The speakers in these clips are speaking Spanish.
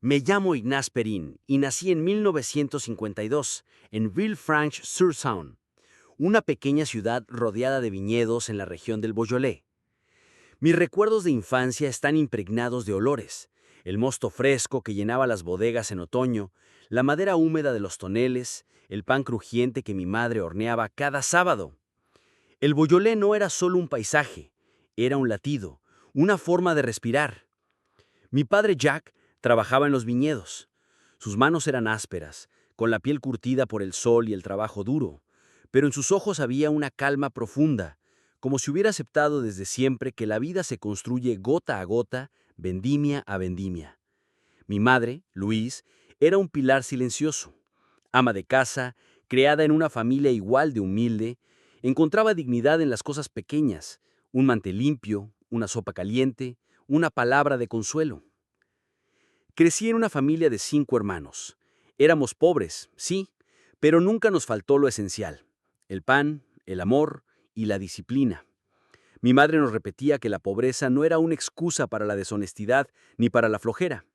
Me llamo Ignaz Perín y nací en 1952 en Villefranche-sur-Saône, una pequeña ciudad rodeada de viñedos en la región del Beaujolais. Mis recuerdos de infancia están impregnados de olores: el mosto fresco que llenaba las bodegas en otoño, la madera húmeda de los toneles, el pan crujiente que mi madre horneaba cada sábado. El Beaujolais no era solo un paisaje, era un latido, una forma de respirar. Mi padre Jack trabajaba en los viñedos. Sus manos eran ásperas, con la piel curtida por el sol y el trabajo duro, pero en sus ojos había una calma profunda, como si hubiera aceptado desde siempre que la vida se construye gota a gota, vendimia a vendimia. Mi madre, Louise, era un pilar silencioso. Ama de casa, criada en una familia igual de humilde, encontraba dignidad en las cosas pequeñas: un mantel limpio, una sopa caliente, una palabra de consuelo. Crecí en una familia de 5 hermanos. Éramos pobres, sí, pero nunca nos faltó lo esencial: el pan, el amor y la disciplina. Mi madre nos repetía que la pobreza no era una excusa para la deshonestidad ni para la flojera.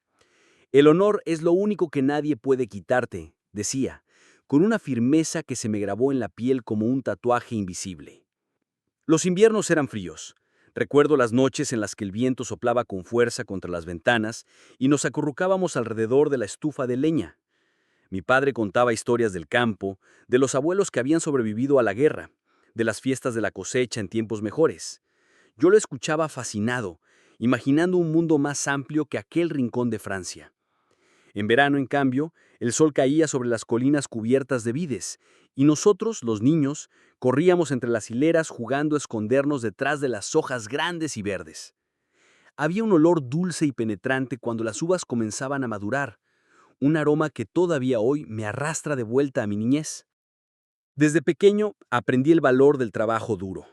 El honor es lo único que nadie puede quitarte, decía, con una firmeza que se me grabó en la piel como un tatuaje invisible. Los inviernos eran fríos. Recuerdo las noches en las que el viento soplaba con fuerza contra las ventanas y nos acurrucábamos alrededor de la estufa de leña. Mi padre contaba historias del campo, de los abuelos que habían sobrevivido a la guerra, de las fiestas de la cosecha en tiempos mejores. Yo lo escuchaba fascinado, imaginando un mundo más amplio que aquel rincón de Francia. En verano, en cambio, el sol caía sobre las colinas cubiertas de vides, y nosotros, los niños, corríamos entre las hileras jugando a escondernos detrás de las hojas grandes y verdes. Había un olor dulce y penetrante cuando las uvas comenzaban a madurar, un aroma que todavía hoy me arrastra de vuelta a mi niñez. Desde pequeño aprendí el valor del trabajo duro.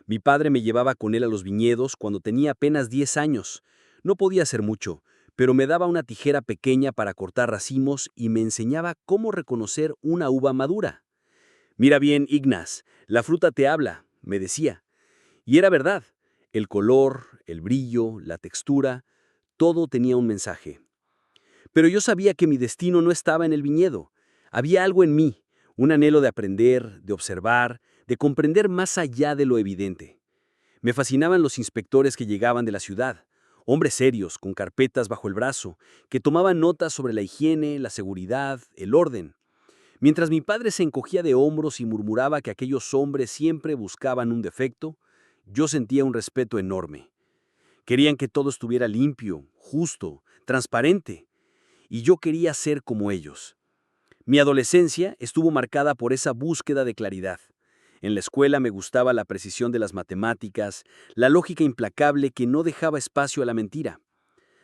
Mi padre me llevaba con él a los viñedos cuando tenía apenas 10 años. No podía hacer mucho, pero me daba una tijera pequeña para cortar racimos y me enseñaba cómo reconocer una uva madura. «Mira bien, Ignaz, la fruta te habla», me decía. Y era verdad. El color, el brillo, la textura, todo tenía un mensaje. Pero yo sabía que mi destino no estaba en el viñedo. Había algo en mí, un anhelo de aprender, de observar, de comprender más allá de lo evidente. Me fascinaban los inspectores que llegaban de la ciudad, hombres serios, con carpetas bajo el brazo, que tomaban notas sobre la higiene, la seguridad, el orden. Mientras mi padre se encogía de hombros y murmuraba que aquellos hombres siempre buscaban un defecto, yo sentía un respeto enorme. Querían que todo estuviera limpio, justo, transparente, y yo quería ser como ellos. Mi adolescencia estuvo marcada por esa búsqueda de claridad. En la escuela me gustaba la precisión de las matemáticas, la lógica implacable que no dejaba espacio a la mentira.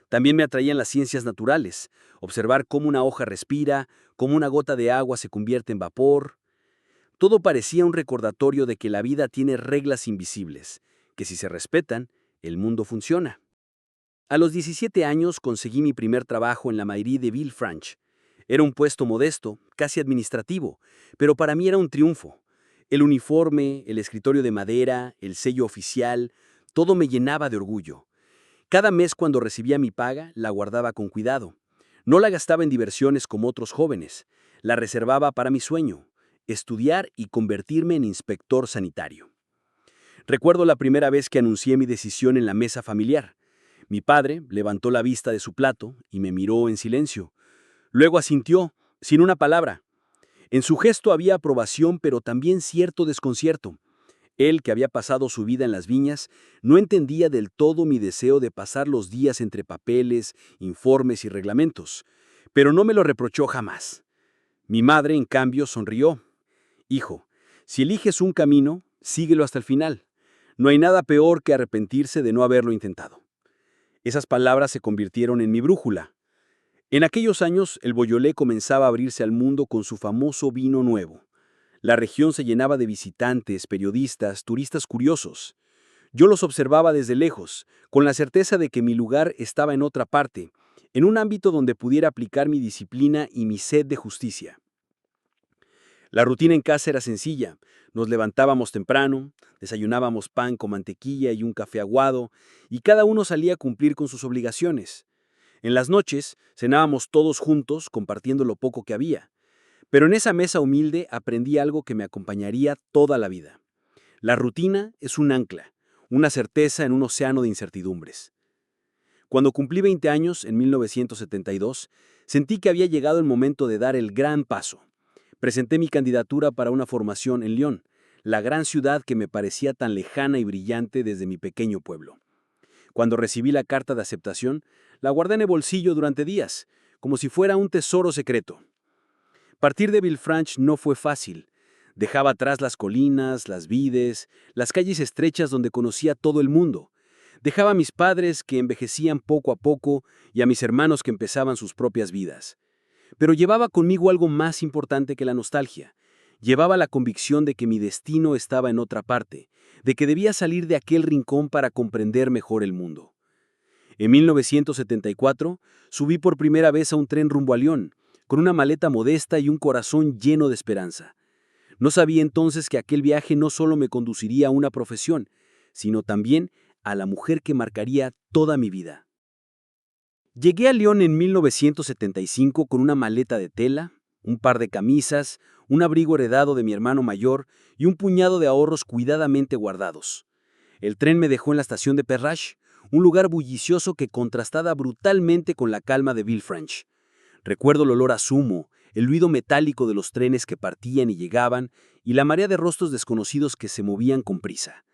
También me atraían las ciencias naturales: observar cómo una hoja respira, cómo una gota de agua se convierte en vapor. Todo parecía un recordatorio de que la vida tiene reglas invisibles, que si se respetan, el mundo funciona. A los 17 años conseguí mi primer trabajo en la mairie de Villefranche. Era un puesto modesto, casi administrativo, pero para mí era un triunfo. El uniforme, el escritorio de madera, el sello oficial, todo me llenaba de orgullo. Cada mes, cuando recibía mi paga, la guardaba con cuidado. No la gastaba en diversiones como otros jóvenes, la reservaba para mi sueño: estudiar y convertirme en inspector sanitario. Recuerdo la primera vez que anuncié mi decisión en la mesa familiar. Mi padre levantó la vista de su plato y me miró en silencio. Luego asintió, sin una palabra. En su gesto había aprobación, pero también cierto desconcierto. Él, que había pasado su vida en las viñas, no entendía del todo mi deseo de pasar los días entre papeles, informes y reglamentos, pero no me lo reprochó jamás. Mi madre, en cambio, sonrió. «Hijo, si eliges un camino, síguelo hasta el final. No hay nada peor que arrepentirse de no haberlo intentado». Esas palabras se convirtieron en mi brújula. En aquellos años, el Beaujolais comenzaba a abrirse al mundo con su famoso vino nuevo. La región se llenaba de visitantes, periodistas, turistas curiosos. Yo los observaba desde lejos, con la certeza de que mi lugar estaba en otra parte, en un ámbito donde pudiera aplicar mi disciplina y mi sed de justicia. La rutina en casa era sencilla. Nos levantábamos temprano, desayunábamos pan con mantequilla y un café aguado, y cada uno salía a cumplir con sus obligaciones. En las noches cenábamos todos juntos, compartiendo lo poco que había. Pero en esa mesa humilde aprendí algo que me acompañaría toda la vida. La rutina es un ancla, una certeza en un océano de incertidumbres. Cuando cumplí 20 años, en 1972, sentí que había llegado el momento de dar el gran paso. Presenté mi candidatura para una formación en Lyon, la gran ciudad que me parecía tan lejana y brillante desde mi pequeño pueblo. Cuando recibí la carta de aceptación, la guardé en el bolsillo durante días, como si fuera un tesoro secreto. Partir de Villefranche no fue fácil. Dejaba atrás las colinas, las vides, las calles estrechas donde conocía a todo el mundo. Dejaba a mis padres que envejecían poco a poco y a mis hermanos que empezaban sus propias vidas. Pero llevaba conmigo algo más importante que la nostalgia. Llevaba la convicción de que mi destino estaba en otra parte, de que debía salir de aquel rincón para comprender mejor el mundo. En 1974 subí por primera vez a un tren rumbo a Lyon, con una maleta modesta y un corazón lleno de esperanza. No sabía entonces que aquel viaje no solo me conduciría a una profesión, sino también a la mujer que marcaría toda mi vida. Llegué a Lyon en 1975 con una maleta de tela, un par de camisas, un abrigo heredado de mi hermano mayor y un puñado de ahorros cuidadamente guardados. El tren me dejó en la estación de Perrache, un lugar bullicioso que contrastaba brutalmente con la calma de Villefranche. Recuerdo el olor a zumo, el ruido metálico de los trenes que partían y llegaban, y la marea de rostros desconocidos que se movían con prisa.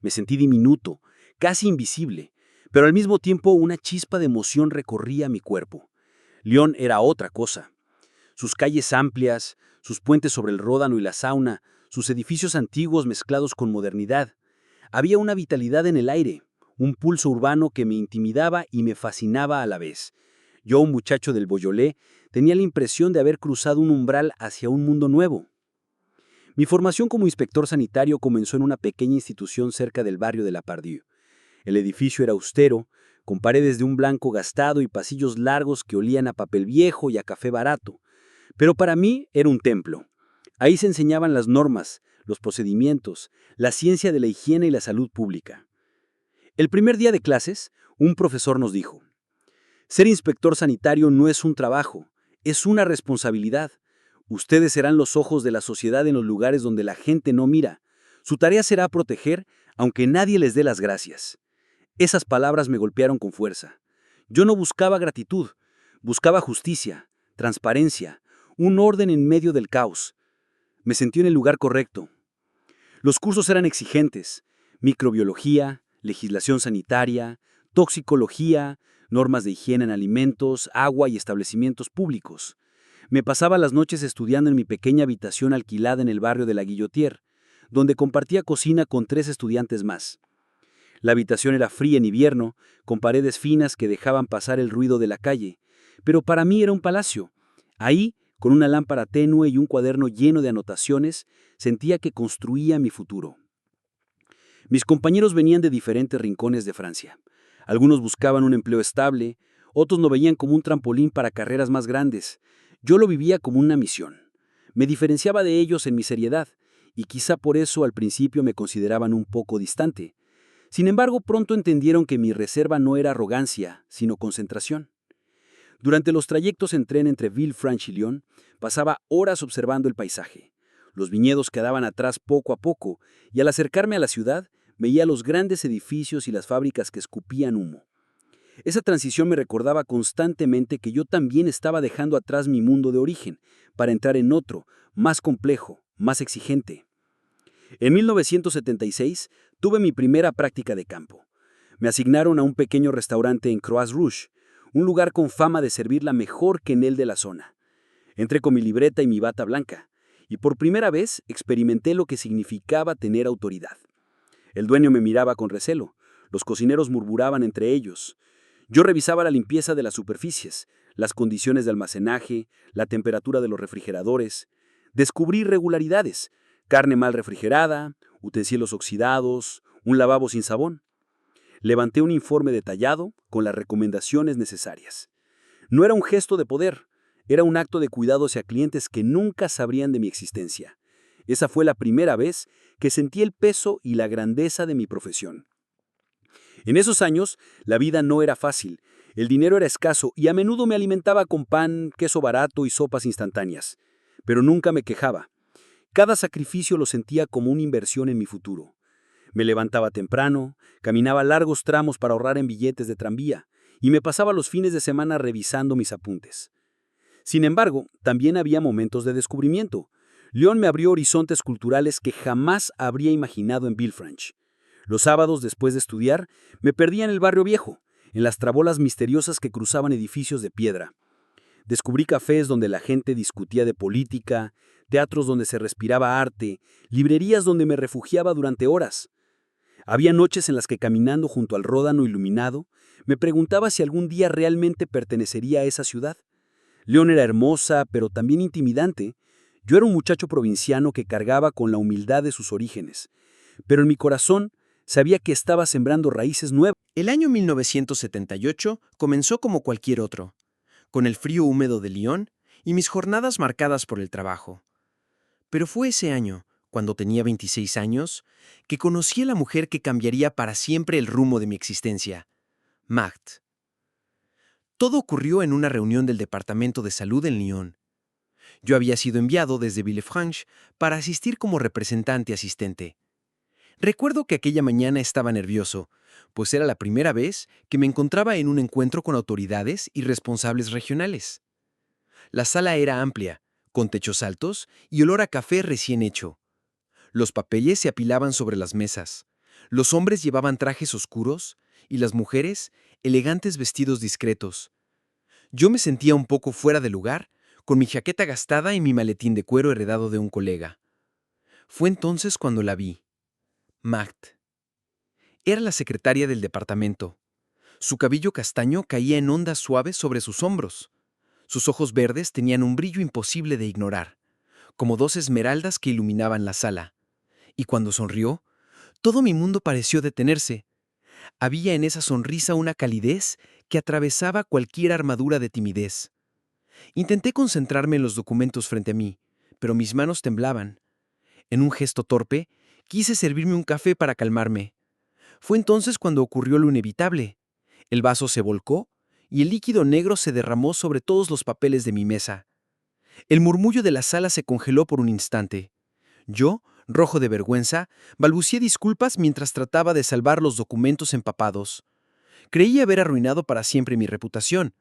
Me sentí diminuto, casi invisible, pero al mismo tiempo una chispa de emoción recorría mi cuerpo. Lyon era otra cosa. Sus calles amplias, sus puentes sobre el Ródano y la Saona, sus edificios antiguos mezclados con modernidad. Había una vitalidad en el aire, un pulso urbano que me intimidaba y me fascinaba a la vez. Yo, un muchacho del Beaujolais, tenía la impresión de haber cruzado un umbral hacia un mundo nuevo. Mi formación como inspector sanitario comenzó en una pequeña institución cerca del barrio de La Pardieu. El edificio era austero, con paredes de un blanco gastado y pasillos largos que olían a papel viejo y a café barato. Pero para mí era un templo. Ahí se enseñaban las normas, los procedimientos, la ciencia de la higiene y la salud pública. El primer día de clases, un profesor nos dijo: ser inspector sanitario no es un trabajo, es una responsabilidad. Ustedes serán los ojos de la sociedad en los lugares donde la gente no mira. Su tarea será proteger, aunque nadie les dé las gracias. Esas palabras me golpearon con fuerza. Yo no buscaba gratitud, buscaba justicia, transparencia, un orden en medio del caos. Me sentí en el lugar correcto. Los cursos eran exigentes: microbiología, legislación sanitaria, toxicología, normas de higiene en alimentos, agua y establecimientos públicos. Me pasaba las noches estudiando en mi pequeña habitación alquilada en el barrio de la Guillotière, donde compartía cocina con 3 estudiantes más. La habitación era fría en invierno, con paredes finas que dejaban pasar el ruido de la calle, pero para mí era un palacio. Ahí, con una lámpara tenue y un cuaderno lleno de anotaciones, sentía que construía mi futuro. Mis compañeros venían de diferentes rincones de Francia. Algunos buscaban un empleo estable, otros lo veían como un trampolín para carreras más grandes. Yo lo vivía como una misión. Me diferenciaba de ellos en mi seriedad, y quizá por eso al principio me consideraban un poco distante. Sin embargo, pronto entendieron que mi reserva no era arrogancia, sino concentración. Durante los trayectos en tren entre Villefranche y Lyon, pasaba horas observando el paisaje. Los viñedos quedaban atrás poco a poco, y al acercarme a la ciudad, veía los grandes edificios y las fábricas que escupían humo. Esa transición me recordaba constantemente que yo también estaba dejando atrás mi mundo de origen, para entrar en otro, más complejo, más exigente. En 1976 tuve mi primera práctica de campo. Me asignaron a un pequeño restaurante en Croix-Rouge, un lugar con fama de servir la mejor quenelle de la zona. Entré con mi libreta y mi bata blanca, y por primera vez experimenté lo que significaba tener autoridad. El dueño me miraba con recelo, los cocineros murmuraban entre ellos. Yo revisaba la limpieza de las superficies, las condiciones de almacenaje, la temperatura de los refrigeradores. Descubrí irregularidades: carne mal refrigerada, utensilios oxidados, un lavabo sin sabón. Levanté un informe detallado con las recomendaciones necesarias. No era un gesto de poder, era un acto de cuidado hacia clientes que nunca sabrían de mi existencia. Esa fue la primera vez que sentí el peso y la grandeza de mi profesión. En esos años, la vida no era fácil. El dinero era escaso y a menudo me alimentaba con pan, queso barato y sopas instantáneas. Pero nunca me quejaba. Cada sacrificio lo sentía como una inversión en mi futuro. Me levantaba temprano, caminaba largos tramos para ahorrar en billetes de tranvía y me pasaba los fines de semana revisando mis apuntes. Sin embargo, también había momentos de descubrimiento. Lyon me abrió horizontes culturales que jamás habría imaginado en Villefranche. Los sábados, después de estudiar, me perdía en el barrio viejo, en las trabolas misteriosas que cruzaban edificios de piedra. Descubrí cafés donde la gente discutía de política, teatros donde se respiraba arte, librerías donde me refugiaba durante horas. Había noches en las que caminando junto al Ródano iluminado, me preguntaba si algún día realmente pertenecería a esa ciudad. Lyon era hermosa, pero también intimidante. Yo era un muchacho provinciano que cargaba con la humildad de sus orígenes, pero en mi corazón sabía que estaba sembrando raíces nuevas. El año 1978 comenzó como cualquier otro, con el frío húmedo de Lyon y mis jornadas marcadas por el trabajo. Pero fue ese año, cuando tenía 26 años, que conocí a la mujer que cambiaría para siempre el rumbo de mi existencia, Magd. Todo ocurrió en una reunión del Departamento de Salud en Lyon. Yo había sido enviado desde Villefranche para asistir como representante asistente. Recuerdo que aquella mañana estaba nervioso, pues era la primera vez que me encontraba en un encuentro con autoridades y responsables regionales. La sala era amplia, con techos altos y olor a café recién hecho. Los papeles se apilaban sobre las mesas. Los hombres llevaban trajes oscuros y las mujeres, elegantes vestidos discretos. Yo me sentía un poco fuera de lugar, con mi chaqueta gastada y mi maletín de cuero heredado de un colega. Fue entonces cuando la vi. Magd. Era la secretaria del departamento. Su cabello castaño caía en ondas suaves sobre sus hombros. Sus ojos verdes tenían un brillo imposible de ignorar, como dos esmeraldas que iluminaban la sala. Y cuando sonrió, todo mi mundo pareció detenerse. Había en esa sonrisa una calidez que atravesaba cualquier armadura de timidez. Intenté concentrarme en los documentos frente a mí, pero mis manos temblaban. En un gesto torpe, quise servirme un café para calmarme. Fue entonces cuando ocurrió lo inevitable. El vaso se volcó y el líquido negro se derramó sobre todos los papeles de mi mesa. El murmullo de la sala se congeló por un instante. Yo, rojo de vergüenza, balbucié disculpas mientras trataba de salvar los documentos empapados. Creí haber arruinado para siempre mi reputación,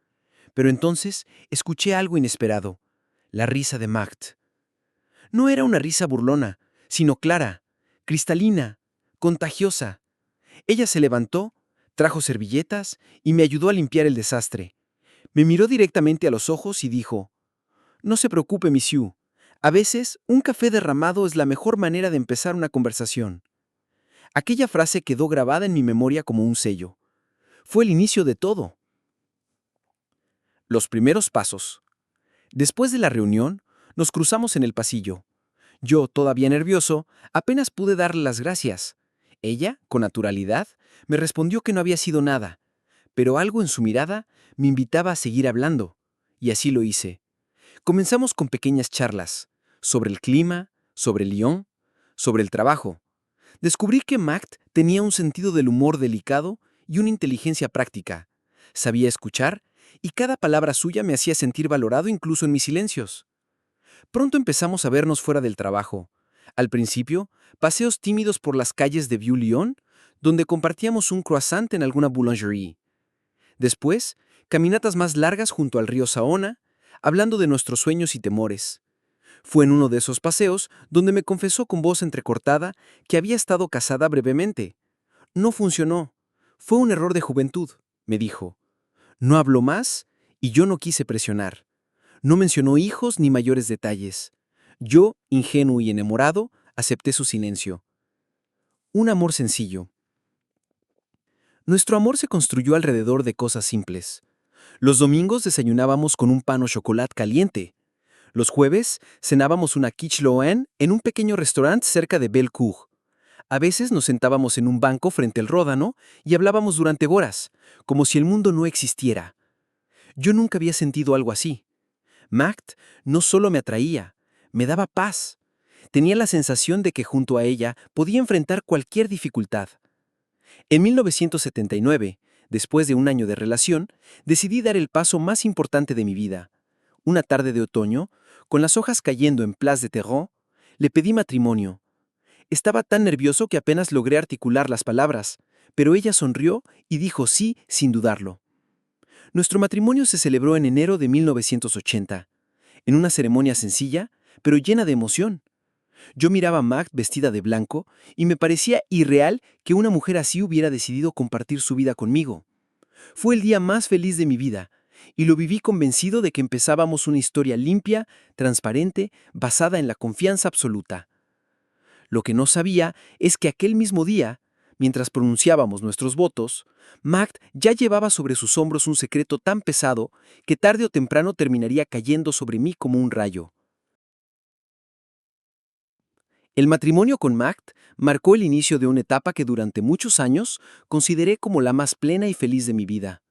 pero entonces escuché algo inesperado: la risa de Magd. No era una risa burlona, sino clara, cristalina, contagiosa. Ella se levantó, trajo servilletas y me ayudó a limpiar el desastre. Me miró directamente a los ojos y dijo: «No se preocupe, monsieur. A veces, un café derramado es la mejor manera de empezar una conversación». Aquella frase quedó grabada en mi memoria como un sello. Fue el inicio de todo. Los primeros pasos. Después de la reunión, nos cruzamos en el pasillo. Yo, todavía nervioso, apenas pude darle las gracias. Ella, con naturalidad, me respondió que no había sido nada, pero algo en su mirada me invitaba a seguir hablando, y así lo hice. Comenzamos con pequeñas charlas, sobre el clima, sobre Lyon, sobre el trabajo. Descubrí que Magd tenía un sentido del humor delicado y una inteligencia práctica. Sabía escuchar, y cada palabra suya me hacía sentir valorado incluso en mis silencios. Pronto empezamos a vernos fuera del trabajo. Al principio, paseos tímidos por las calles de Vieux-Lyon, donde compartíamos un croissant en alguna boulangerie. Después, caminatas más largas junto al río Saona, hablando de nuestros sueños y temores. Fue en uno de esos paseos donde me confesó con voz entrecortada que había estado casada brevemente. «No funcionó. Fue un error de juventud», me dijo. No habló más y yo no quise presionar. No mencionó hijos ni mayores detalles. Yo, ingenuo y enamorado, acepté su silencio. Un amor sencillo. Nuestro amor se construyó alrededor de cosas simples. Los domingos desayunábamos con un pan o chocolate caliente. Los jueves cenábamos una quiche Lorraine en un pequeño restaurante cerca de Bellecour. A veces nos sentábamos en un banco frente al Ródano y hablábamos durante horas, como si el mundo no existiera. Yo nunca había sentido algo así. Magd no solo me atraía, me daba paz. Tenía la sensación de que junto a ella podía enfrentar cualquier dificultad. En 1979, después de un año de relación, decidí dar el paso más importante de mi vida. Una tarde de otoño, con las hojas cayendo en Place de Terron, le pedí matrimonio. Estaba tan nervioso que apenas logré articular las palabras, pero ella sonrió y dijo sí sin dudarlo. Nuestro matrimonio se celebró en enero de 1980, en una ceremonia sencilla, pero llena de emoción. Yo miraba a Magd vestida de blanco y me parecía irreal que una mujer así hubiera decidido compartir su vida conmigo. Fue el día más feliz de mi vida, y lo viví convencido de que empezábamos una historia limpia, transparente, basada en la confianza absoluta. Lo que no sabía es que aquel mismo día, mientras pronunciábamos nuestros votos, Magd ya llevaba sobre sus hombros un secreto tan pesado que tarde o temprano terminaría cayendo sobre mí como un rayo. El matrimonio con Magd marcó el inicio de una etapa que durante muchos años consideré como la más plena y feliz de mi vida.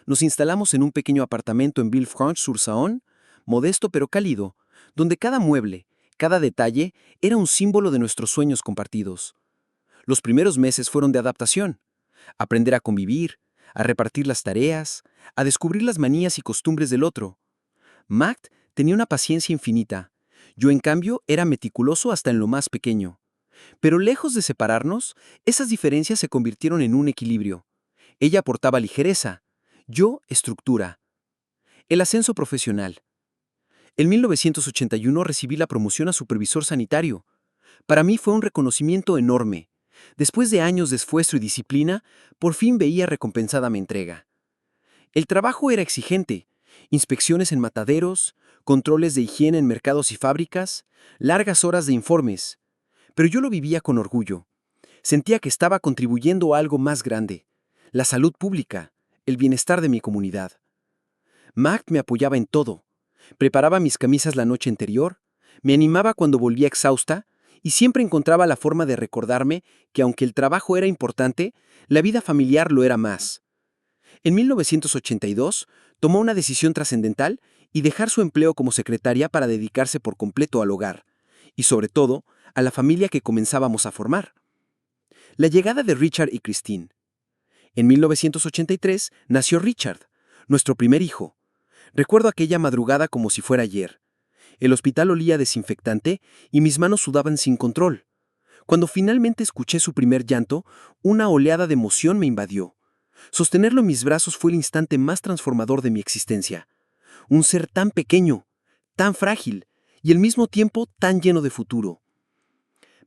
Nos instalamos en un pequeño apartamento en Villefranche-sur-Saône, modesto pero cálido, donde cada mueble, cada detalle era un símbolo de nuestros sueños compartidos. Los primeros meses fueron de adaptación, aprender a convivir, a repartir las tareas, a descubrir las manías y costumbres del otro. Magd tenía una paciencia infinita. Yo, en cambio, era meticuloso hasta en lo más pequeño. Pero lejos de separarnos, esas diferencias se convirtieron en un equilibrio. Ella aportaba ligereza, yo estructura. El ascenso profesional. En 1981 recibí la promoción a supervisor sanitario. Para mí fue un reconocimiento enorme. Después de años de esfuerzo y disciplina, por fin veía recompensada mi entrega. El trabajo era exigente. Inspecciones en mataderos, controles de higiene en mercados y fábricas, largas horas de informes. Pero yo lo vivía con orgullo. Sentía que estaba contribuyendo a algo más grande, la salud pública, el bienestar de mi comunidad. Magd me apoyaba en todo. Preparaba mis camisas la noche anterior, me animaba cuando volvía exhausta y siempre encontraba la forma de recordarme que aunque el trabajo era importante, la vida familiar lo era más. En 1982 tomó una decisión trascendental y dejar su empleo como secretaria para dedicarse por completo al hogar, y sobre todo, a la familia que comenzábamos a formar. La llegada de Richard y Christine. En 1983 nació Richard, nuestro primer hijo. Recuerdo aquella madrugada como si fuera ayer. El hospital olía a desinfectante y mis manos sudaban sin control. Cuando finalmente escuché su primer llanto, una oleada de emoción me invadió. Sostenerlo en mis brazos fue el instante más transformador de mi existencia. Un ser tan pequeño, tan frágil y al mismo tiempo tan lleno de futuro.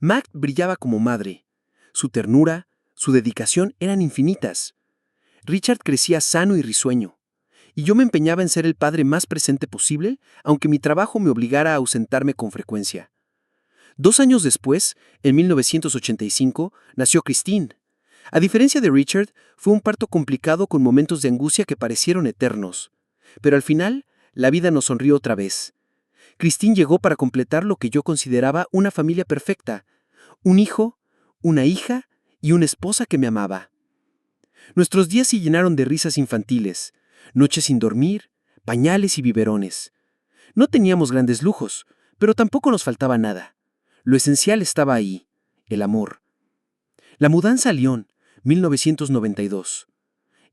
Magd brillaba como madre. Su ternura, su dedicación eran infinitas. Richard crecía sano y risueño, y yo me empeñaba en ser el padre más presente posible, aunque mi trabajo me obligara a ausentarme con frecuencia. 2 años después, en 1985, nació Christine. A diferencia de Richard, fue un parto complicado con momentos de angustia que parecieron eternos. Pero al final, la vida nos sonrió otra vez. Christine llegó para completar lo que yo consideraba una familia perfecta: un hijo, una hija y una esposa que me amaba. Nuestros días se llenaron de risas infantiles, noches sin dormir, pañales y biberones. No teníamos grandes lujos, pero tampoco nos faltaba nada. Lo esencial estaba ahí: el amor. La mudanza a Lyon, 1992.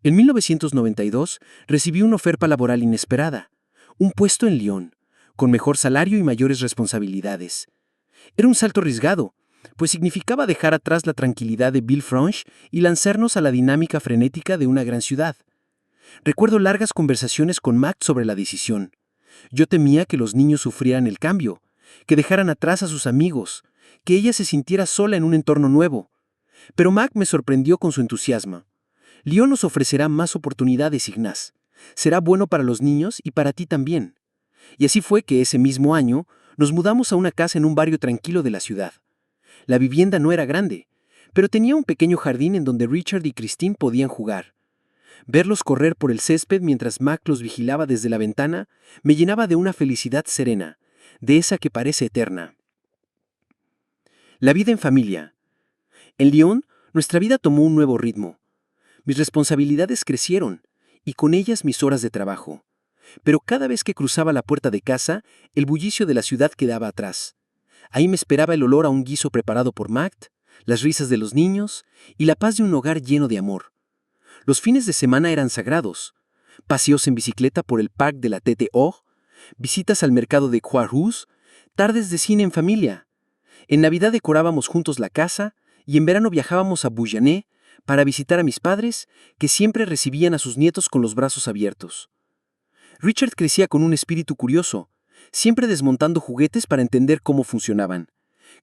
En 1992 recibí una oferta laboral inesperada, un puesto en Lyon, con mejor salario y mayores responsabilidades. Era un salto arriesgado, pues significaba dejar atrás la tranquilidad de Villefranche y lanzarnos a la dinámica frenética de una gran ciudad. Recuerdo largas conversaciones con Magd sobre la decisión. Yo temía que los niños sufrieran el cambio, que dejaran atrás a sus amigos, que ella se sintiera sola en un entorno nuevo. Pero Magd me sorprendió con su entusiasmo. Lyon nos ofrecerá más oportunidades, Ignaz. Será bueno para los niños y para ti también. Y así fue que ese mismo año nos mudamos a una casa en un barrio tranquilo de la ciudad. La vivienda no era grande, pero tenía un pequeño jardín en donde Richard y Christine podían jugar. Verlos correr por el césped mientras Magd los vigilaba desde la ventana me llenaba de una felicidad serena, de esa que parece eterna. La vida en familia. En Lyon, nuestra vida tomó un nuevo ritmo. Mis responsabilidades crecieron, y con ellas mis horas de trabajo. Pero cada vez que cruzaba la puerta de casa, el bullicio de la ciudad quedaba atrás. Ahí me esperaba el olor a un guiso preparado por Magd, las risas de los niños y la paz de un hogar lleno de amor. Los fines de semana eran sagrados. Paseos en bicicleta por el Parc de la Tête d'Or, visitas al mercado de Croix-Rousse, tardes de cine en familia. En Navidad decorábamos juntos la casa y en verano viajábamos a Bouillonnet para visitar a mis padres, que siempre recibían a sus nietos con los brazos abiertos. Richard crecía con un espíritu curioso, siempre desmontando juguetes para entender cómo funcionaban.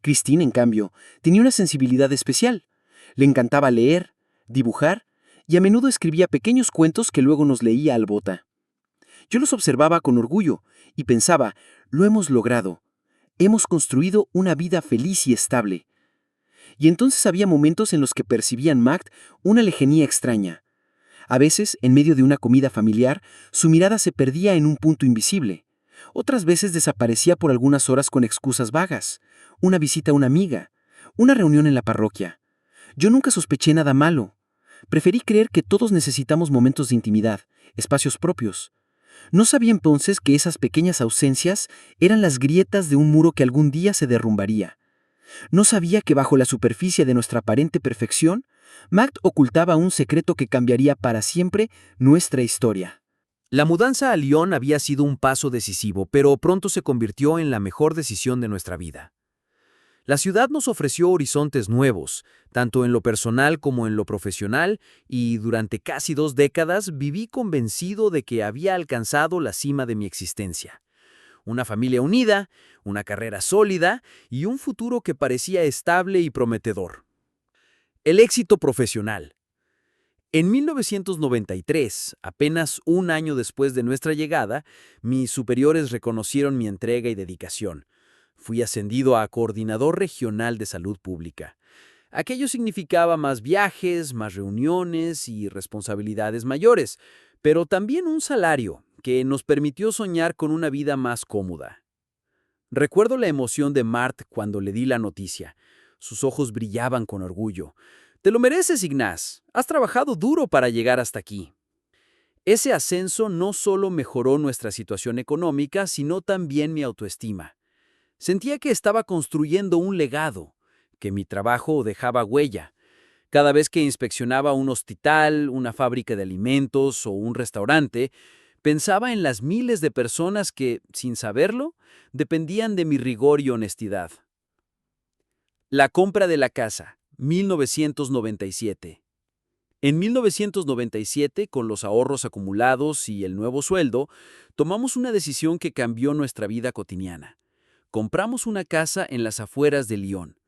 Christine, en cambio, tenía una sensibilidad especial. Le encantaba leer, dibujar y a menudo escribía pequeños cuentos que luego nos leía al bota. Yo los observaba con orgullo y pensaba, lo hemos logrado. Hemos construido una vida feliz y estable. Y entonces había momentos en los que percibía en Magd una lejanía extraña. A veces, en medio de una comida familiar, su mirada se perdía en un punto invisible. Otras veces desaparecía por algunas horas con excusas vagas. Una visita a una amiga, una reunión en la parroquia. Yo nunca sospeché nada malo. Preferí creer que todos necesitamos momentos de intimidad, espacios propios. No sabía entonces que esas pequeñas ausencias eran las grietas de un muro que algún día se derrumbaría. No sabía que bajo la superficie de nuestra aparente perfección, Magd ocultaba un secreto que cambiaría para siempre nuestra historia. La mudanza a Lyon había sido un paso decisivo, pero pronto se convirtió en la mejor decisión de nuestra vida. La ciudad nos ofreció horizontes nuevos, tanto en lo personal como en lo profesional, y durante casi 2 décadas viví convencido de que había alcanzado la cima de mi existencia. Una familia unida, una carrera sólida y un futuro que parecía estable y prometedor. El éxito profesional. En 1993, apenas un año después de nuestra llegada, mis superiores reconocieron mi entrega y dedicación. Fui ascendido a coordinador regional de salud pública. Aquello significaba más viajes, más reuniones y responsabilidades mayores, pero también un salario que nos permitió soñar con una vida más cómoda. Recuerdo la emoción de Mart cuando le di la noticia. Sus ojos brillaban con orgullo. «Te lo mereces, Ignaz. Has trabajado duro para llegar hasta aquí». Ese ascenso no solo mejoró nuestra situación económica, sino también mi autoestima. Sentía que estaba construyendo un legado, que mi trabajo dejaba huella. Cada vez que inspeccionaba un hospital, una fábrica de alimentos o un restaurante, pensaba en las miles de personas que, sin saberlo, dependían de mi rigor y honestidad. La compra de la casa, 1997. En 1997, con los ahorros acumulados y el nuevo sueldo, tomamos una decisión que cambió nuestra vida cotidiana. Compramos una casa en las afueras de Lyon.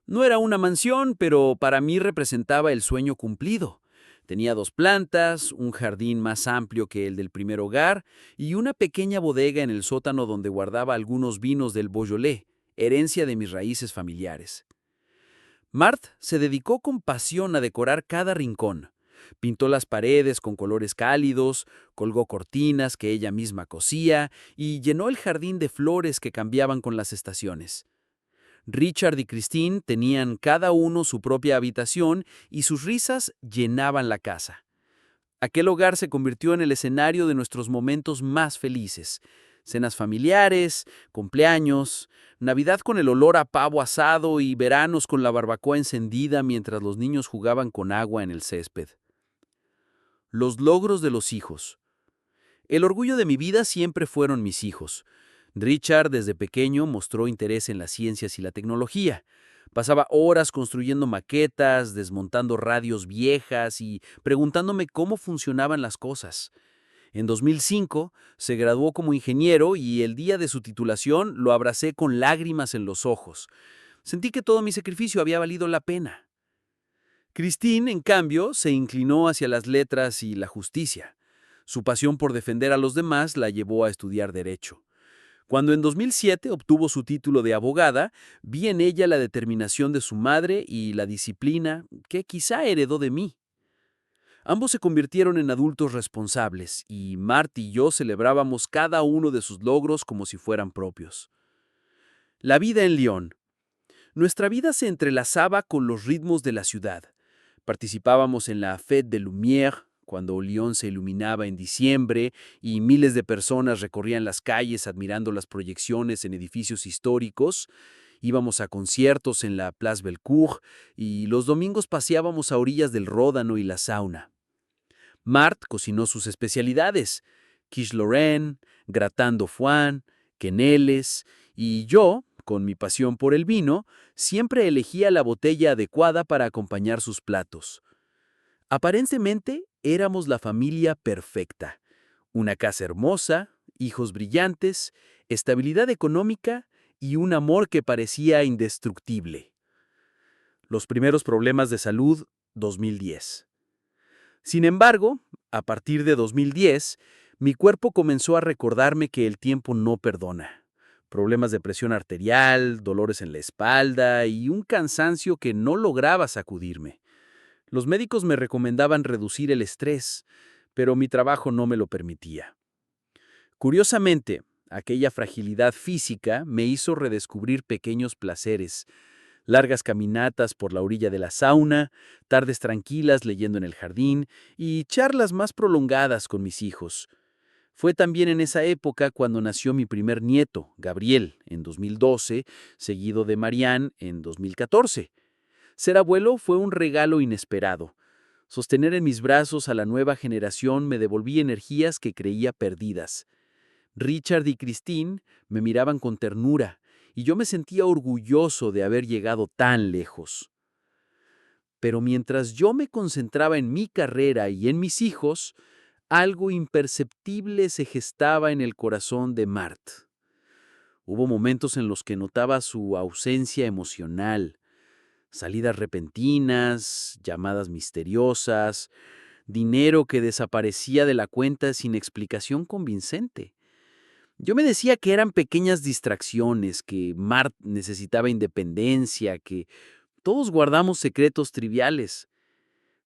No era una mansión, pero para mí representaba el sueño cumplido. Tenía 2 plantas, un jardín más amplio que el del primer hogar y una pequeña bodega en el sótano donde guardaba algunos vinos del Beaujolais, herencia de mis raíces familiares. Mart se dedicó con pasión a decorar cada rincón. Pintó las paredes con colores cálidos, colgó cortinas que ella misma cosía y llenó el jardín de flores que cambiaban con las estaciones. Richard y Christine tenían cada uno su propia habitación y sus risas llenaban la casa. Aquel hogar se convirtió en el escenario de nuestros momentos más felices. Cenas familiares, cumpleaños, Navidad con el olor a pavo asado y veranos con la barbacoa encendida mientras los niños jugaban con agua en el césped. Los logros de los hijos. El orgullo de mi vida siempre fueron mis hijos. Richard, desde pequeño, mostró interés en las ciencias y la tecnología. Pasaba horas construyendo maquetas, desmontando radios viejas y preguntándome cómo funcionaban las cosas. En 2005 se graduó como ingeniero y el día de su titulación lo abracé con lágrimas en los ojos. Sentí que todo mi sacrificio había valido la pena. Christine, en cambio, se inclinó hacia las letras y la justicia. Su pasión por defender a los demás la llevó a estudiar Derecho. Cuando en 2007 obtuvo su título de abogada, vi en ella la determinación de su madre y la disciplina que quizá heredó de mí. Ambos se convirtieron en adultos responsables y Mart y yo celebrábamos cada uno de sus logros como si fueran propios. La vida en Lyon. Nuestra vida se entrelazaba con los ritmos de la ciudad. Participábamos en la Fête des Lumières, cuando Lyon se iluminaba en diciembre y miles de personas recorrían las calles admirando las proyecciones en edificios históricos. Íbamos a conciertos en la Place Bellecour y los domingos paseábamos a orillas del Ródano y la Sauna. Marthe cocinó sus especialidades, quiche Lorraine, gratin dauphinois, queneles, y yo, con mi pasión por el vino, siempre elegía la botella adecuada para acompañar sus platos. Aparentemente, éramos la familia perfecta. Una casa hermosa, hijos brillantes, estabilidad económica y un amor que parecía indestructible. Los primeros problemas de salud, 2010. Sin embargo, a partir de 2010, mi cuerpo comenzó a recordarme que el tiempo no perdona. Problemas de presión arterial, dolores en la espalda y un cansancio que no lograba sacudirme. Los médicos me recomendaban reducir el estrés, pero mi trabajo no me lo permitía. Curiosamente, aquella fragilidad física me hizo redescubrir pequeños placeres, largas caminatas por la orilla de la sauna, tardes tranquilas leyendo en el jardín y charlas más prolongadas con mis hijos. Fue también en esa época cuando nació mi primer nieto, Gabriel, en 2012, seguido de Marianne en 2014. Ser abuelo fue un regalo inesperado. Sostener en mis brazos a la nueva generación me devolvía energías que creía perdidas. Richard y Christine me miraban con ternura, y yo me sentía orgulloso de haber llegado tan lejos. Pero mientras yo me concentraba en mi carrera y en mis hijos, algo imperceptible se gestaba en el corazón de Marthe. Hubo momentos en los que notaba su ausencia emocional, salidas repentinas, llamadas misteriosas, dinero que desaparecía de la cuenta sin explicación convincente. Yo me decía que eran pequeñas distracciones, que Marthe necesitaba independencia, que todos guardamos secretos triviales.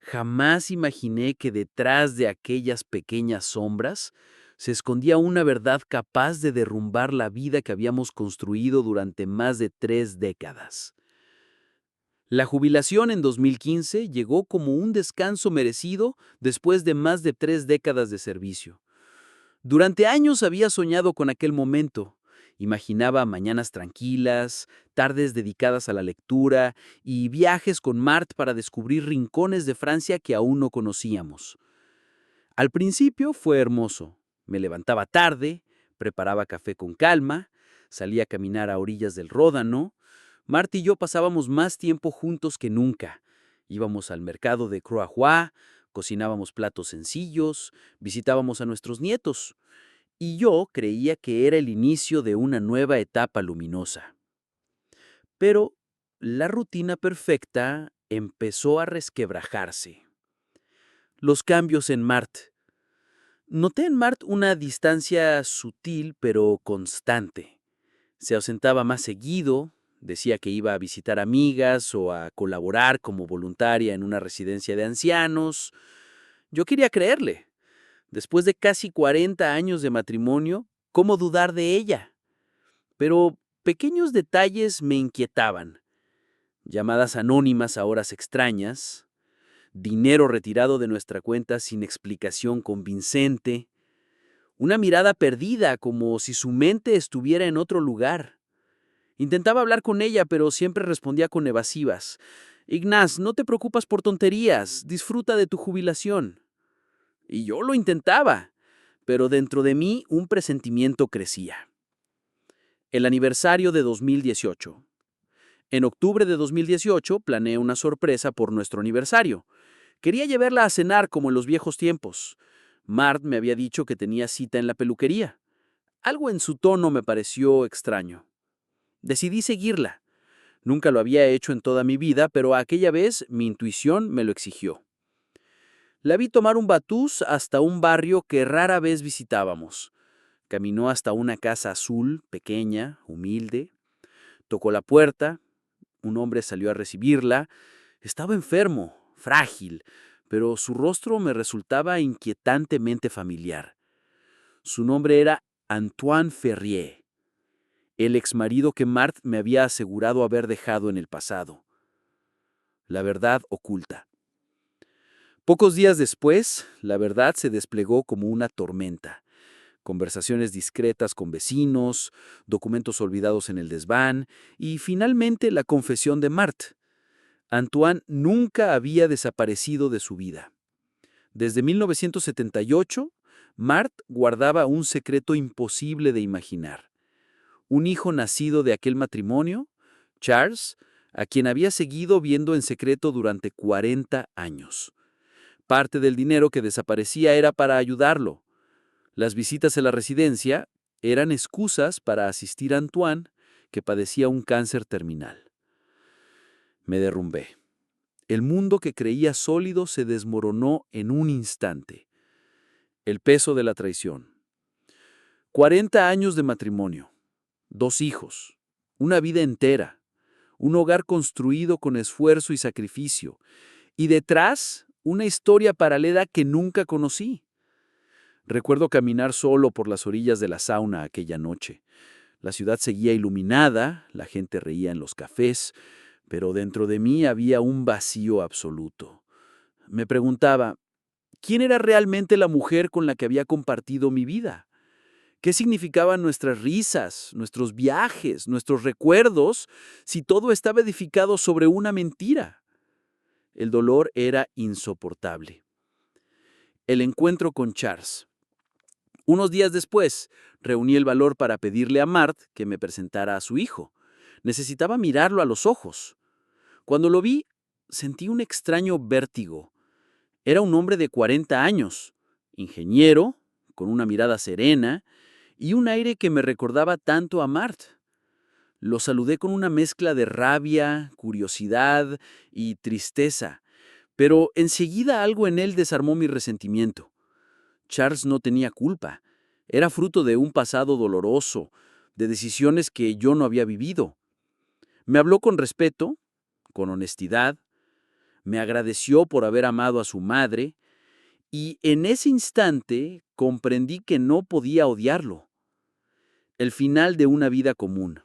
Jamás imaginé que detrás de aquellas pequeñas sombras se escondía una verdad capaz de derrumbar la vida que habíamos construido durante más de 3 décadas. La jubilación en 2015 llegó como un descanso merecido después de más de 3 décadas de servicio. Durante años había soñado con aquel momento. Imaginaba mañanas tranquilas, tardes dedicadas a la lectura y viajes con Marthe para descubrir rincones de Francia que aún no conocíamos. Al principio fue hermoso. Me levantaba tarde, preparaba café con calma, salía a caminar a orillas del Ródano. Marthe y yo pasábamos más tiempo juntos que nunca. Íbamos al mercado de Croix, cocinábamos platos sencillos, visitábamos a nuestros nietos. Y yo creía que era el inicio de una nueva etapa luminosa. Pero la rutina perfecta empezó a resquebrajarse. Los cambios en Marthe. Noté en Marthe una distancia sutil pero constante. Se ausentaba más seguido, decía que iba a visitar amigas o a colaborar como voluntaria en una residencia de ancianos. Yo quería creerle. Después de casi 40 años de matrimonio, ¿cómo dudar de ella? Pero pequeños detalles me inquietaban. Llamadas anónimas a horas extrañas, dinero retirado de nuestra cuenta sin explicación convincente, una mirada perdida como si su mente estuviera en otro lugar. Intentaba hablar con ella, pero siempre respondía con evasivas. Ignaz, no te preocupas por tonterías, disfruta de tu jubilación. Y yo lo intentaba, pero dentro de mí un presentimiento crecía. El aniversario de 2018. En octubre de 2018 planeé una sorpresa por nuestro aniversario. Quería llevarla a cenar como en los viejos tiempos. Marthe me había dicho que tenía cita en la peluquería. Algo en su tono me pareció extraño. Decidí seguirla. Nunca lo había hecho en toda mi vida, pero aquella vez mi intuición me lo exigió. La vi tomar un batús hasta un barrio que rara vez visitábamos. Caminó hasta una casa azul, pequeña, humilde. Tocó la puerta. Un hombre salió a recibirla. Estaba enfermo, frágil, pero su rostro me resultaba inquietantemente familiar. Su nombre era Antoine Ferrier, el exmarido que Marthe me había asegurado haber dejado en el pasado. La verdad oculta. Pocos días después, la verdad se desplegó como una tormenta. Conversaciones discretas con vecinos, documentos olvidados en el desván y finalmente la confesión de Marthe. Antoine nunca había desaparecido de su vida. Desde 1978, Marthe guardaba un secreto imposible de imaginar. Un hijo nacido de aquel matrimonio, Charles, a quien había seguido viendo en secreto durante 40 años. Parte del dinero que desaparecía era para ayudarlo. Las visitas a la residencia eran excusas para asistir a Antoine, que padecía un cáncer terminal. Me derrumbé. El mundo que creía sólido se desmoronó en un instante. El peso de la traición. 40 años de matrimonio, 2 hijos, una vida entera, un hogar construido con esfuerzo y sacrificio, y detrás una historia paralela que nunca conocí. Recuerdo caminar solo por las orillas de la sauna aquella noche. La ciudad seguía iluminada, la gente reía en los cafés, pero dentro de mí había un vacío absoluto. Me preguntaba, ¿quién era realmente la mujer con la que había compartido mi vida? ¿Qué significaban nuestras risas, nuestros viajes, nuestros recuerdos, si todo estaba edificado sobre una mentira? El dolor era insoportable. El encuentro con Charles. Unos días después, reuní el valor para pedirle a Marthe que me presentara a su hijo. Necesitaba mirarlo a los ojos. Cuando lo vi, sentí un extraño vértigo. Era un hombre de 40 años, ingeniero, con una mirada serena y un aire que me recordaba tanto a Marthe. Lo saludé con una mezcla de rabia, curiosidad y tristeza, pero enseguida algo en él desarmó mi resentimiento. Charles no tenía culpa. Era fruto de un pasado doloroso, de decisiones que yo no había vivido. Me habló con respeto, con honestidad, me agradeció por haber amado a su madre, y en ese instante comprendí que no podía odiarlo. El final de una vida común.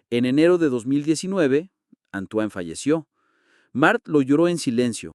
En enero de 2019, Antoine falleció. Marthe lo lloró en silencio,